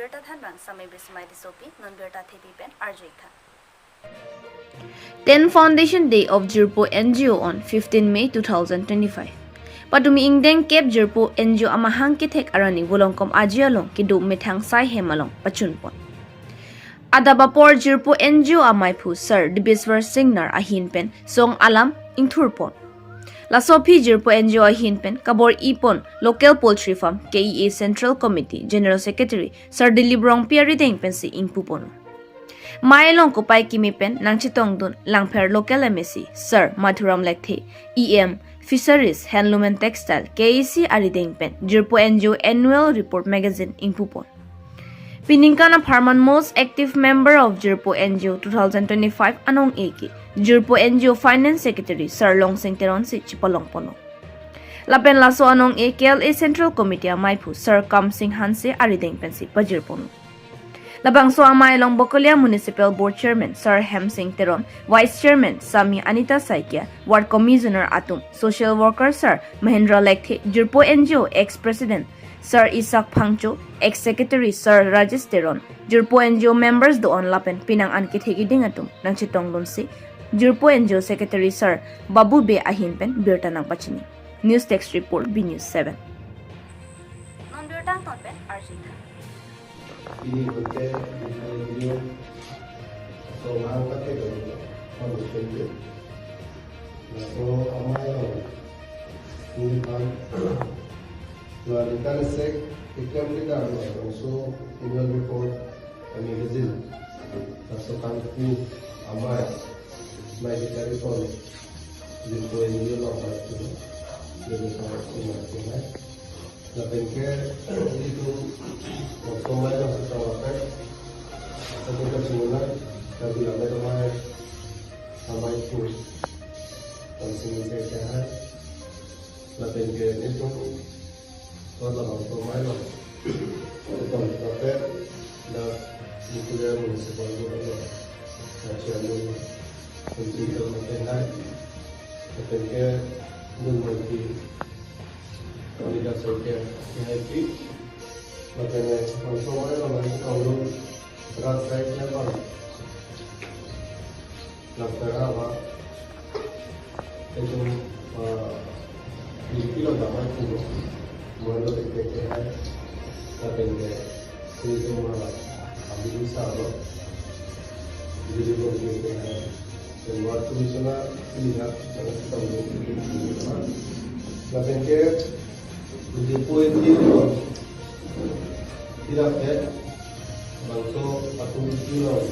Nonbirta Thanbang Samay Bismay Disopi, Nonbirta Thipipen, Arjika. 10 Foundation Day of Jirpo NGO on 15 May 2025. Patumi ingdeng kep Jirpo NGO amahang kithek arani volongkom ajialong kidu methang sai hemalong pachunpon. Adabapor Jirpo NGO amaipu Sir Dibiswar Singnar ahinpen song alam ingthurpon. Lasopi Jirpo NGO ahinpen kabor ipon Local Poultry Farm KEA Central Committee General Secretary Sir Dilibrong Piarideng pensi ingpupon. Mailong kupay kimipen nang chitong dun langper local MSC Sir Madhuram Lekthe EM Fisheries Handloom and Textile KEC arideng pen Jirpo NGO Annual Report Magazine ingpupon. Piningkana Farman most active member of Jirpo NGO 2025 anong eki Jirpo NGO Finance Secretary Sir Long Sing Teron si Chipalong Pono. Lapen laso anong KLA Central Committee Maipu Sir Kam Sing Hanse arideng pen si Pajirpono. Labangso ang Mailong Bocolia Municipal Board Chairman Sir Hem Sing Teron, Vice Chairman Sami Anita Saikia, Ward Commissioner Atum, Social Worker Sir Mahendra Lekthe, Jirpo NGO Ex-President Sir Isak Phangcho, Ex-Secretary Sir Rajesh Teron, Jirpo NGO members doon lapen pinang ankithigiding atum ng chitong lunsi, Jirpo NGO Secretary Sir Babu B. Ahinpen, Birta ng Pachini. News Text Report, B News 7. Nonbirta Tonpen, Arjika. Ini betul video so angkat itu kalau betul so amai ini kan luar sek iklan kita also annual report magazine so kan ku amai mai kita itu Jirpo NGO lah itu jadi sangat menarik. La penker itu somai yang kita lakukan, kita semula kami ada ramai kurs, kami sekarang la penker itu kalau somai lah, kita lakukan dan mulia municipal itu nasional untuk kita la penker menjadi Kalidah Sosial Happy, makanya langsung aja kalau berat saya siapa, langsung apa, itu di kilo dapat itu, mulai dari KKI, sampai ke itu malah ambil usaha loh, jadi KKI, dan waktu di sana lihat jangan kita belum sampai ke Jirpo NGO tidak ada bantu aku kilo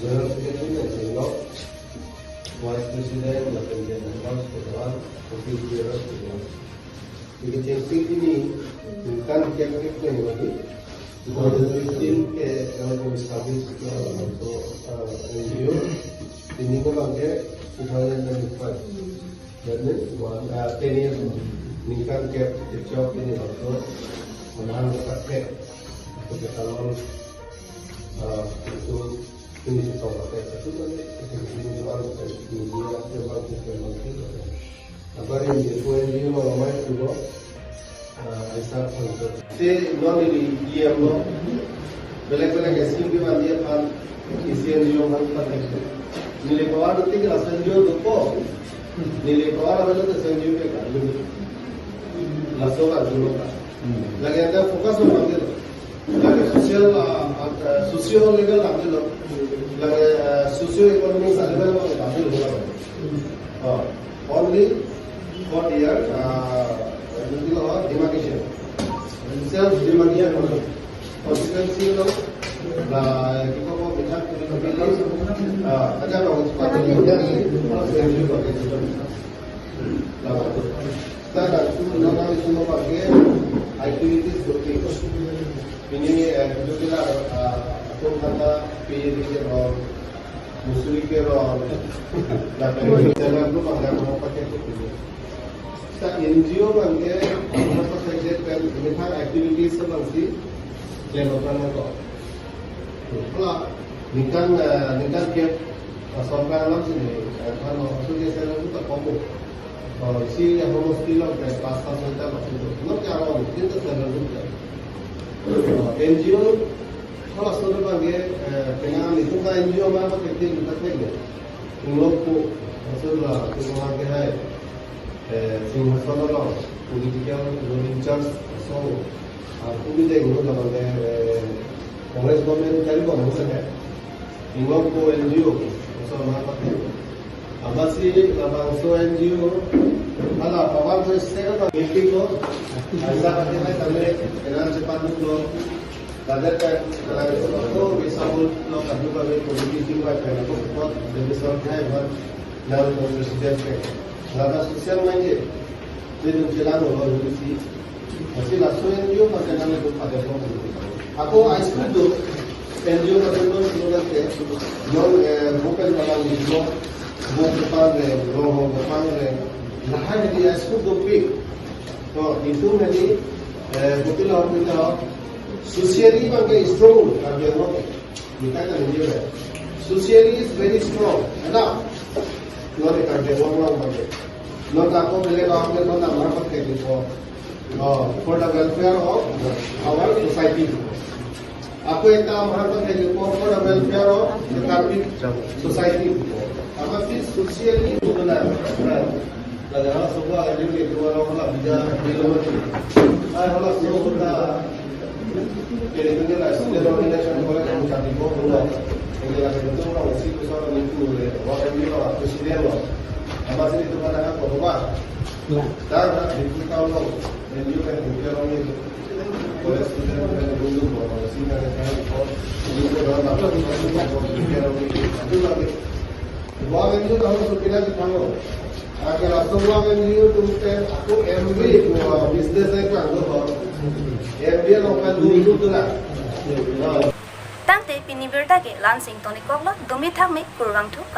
General Secretary Nasional Vice President dan General Sekretariat Office Bureau Jadi censing ini bukan kek-kek lagi 2015 ke kalau establish untuk NGO ini kan ke 2025 dan 10 years Ningkan kep job ini waktu menahan pakai untuk kalau itu ini kita pakai itu kan ini jual dari media jual ke market. Apa yang dibuat ini ramai juga ऐसा से नॉन ये हम लोग बेलेग-बेलेग स्कीम के बाद ये फंड इसी एनजीओ फंड पर नीले पवार होते कि एनजीओ दो नीले पवार वाले तो एनजीओ के कार्य lasokan dulu kan. Lagi ada fokus ambil, lagi sosial legal ambil, lagi socio ekonomi legal ambil juga. Only for year, itu loh demarcation, self demarcation, konstitusi loh. Lah kita mau bicara tentang ada loh sepatu yang juga kita lah betul. Kita sudah semua pakai activities bukti. Ini juga aku kata PhD or musuli ke or lalu saya belum ada mau pakai itu. Kita NGO bangke apa saja kan ini activities sebangsi lelokan itu. Kalau nikah ke सरकार अलग से नहीं खाना तो जैसे लोग तो कम और इसी हम लोग स्किल और पास पास होता है मतलब क्या रहा है दिन तो कर रहे हैं NGO kalau sudah bagi pengen itu kan NGO mana kita kita tanya untuk maksudnya kita bagi hai singgah lah political charge so aku bisa ikut dalam Kongres government cari kok maksudnya untuk NGO maksudnya mana abasi labang so NGO ala pawal to sekarang meeting ko ऐसा करते हैं Tamil anal cepat dulu Dadar का तो bisa lo kadu ka be politik ba ka ko ko de so है one now president के दादा social mind जे जो चला नो रो सी así la so NGO का चैनल को पाते को ako आइसक्रीम दो NGO का तो लोग के non vocal वाला लिखो वो पान में रो हो पान में lahan di आइसक्रीम दो पे तो itu nanti betul lah kita socially bangga strong kerja orang kita kan dia socially is very strong ada luar kerja orang bangga luar aku beli aku beli mana mana pakai itu for the welfare of our society aku itu mana pakai itu for the welfare of the country society apa sih socially benar Lagana semua ada di luar orang bisa dilakukan. Kalau semua kita jadi kita sudah organisasi boleh mencari bola. Ini lagi bentuk orang mesti bersama itu boleh. Orang ini orang presiden loh. Apa sih itu mana apa coba? Dan di tahun lalu yang juga yang orang itu boleh sudah boleh dulu boleh sih kan kalau itu orang apa itu lagi. Dua minggu tahun sudah kita tahu. Agar asal NGO tuh aku MBA bisnis saya kan loh, MBA lokal dulu tuh lah. Tangte pinibirta ke lansing tonik koklo domi thak me kurwang thu kar